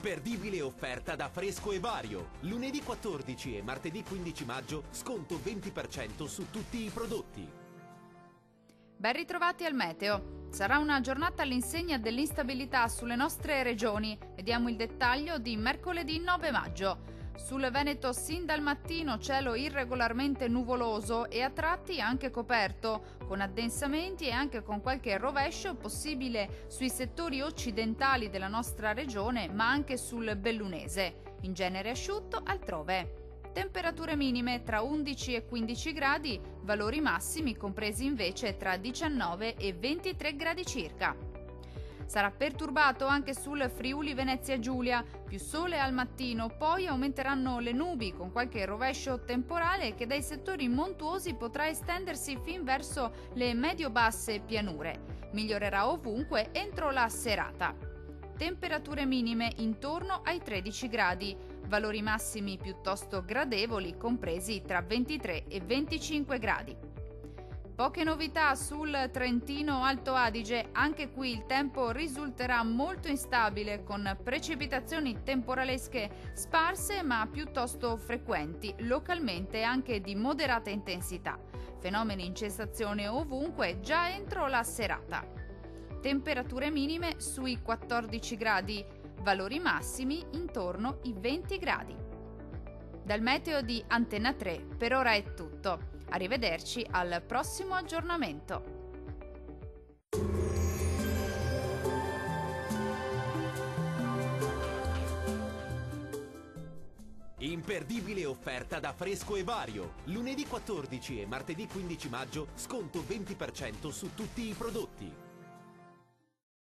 Imperdibile offerta da Fresco e Vario. Lunedì 14 e martedì 15 maggio sconto 20% su tutti i prodotti. Ben ritrovati al meteo. Sarà una giornata all'insegna dell'instabilità sulle nostre regioni. Vediamo il dettaglio di mercoledì 9 maggio. Sul Veneto sin dal mattino cielo irregolarmente nuvoloso e a tratti anche coperto, con addensamenti e anche con qualche rovescio possibile sui settori occidentali della nostra regione, ma anche sul bellunese. In genere asciutto altrove. Temperature minime tra 11 e 15 gradi, valori massimi compresi invece tra 19 e 23 gradi circa. Sarà perturbato anche sul Friuli Venezia Giulia, più sole al mattino, poi aumenteranno le nubi con qualche rovescio temporale che dai settori montuosi potrà estendersi fin verso le medio-basse pianure. Migliorerà ovunque entro la serata. Temperature minime intorno ai 13 gradi, valori massimi piuttosto gradevoli compresi tra 23 e 25 gradi. Poche novità sul Trentino Alto Adige, anche qui il tempo risulterà molto instabile con precipitazioni temporalesche sparse ma piuttosto frequenti, localmente anche di moderata intensità. Fenomeni in cessazione ovunque già entro la serata. Temperature minime sui 14 gradi, valori massimi intorno ai 20 gradi. Dal meteo di Antenna 3 per ora è tutto. Arrivederci al prossimo aggiornamento. Imperdibile offerta da Fresco e Vario. Lunedì 14 e martedì 15 maggio sconto 20% su tutti i prodotti.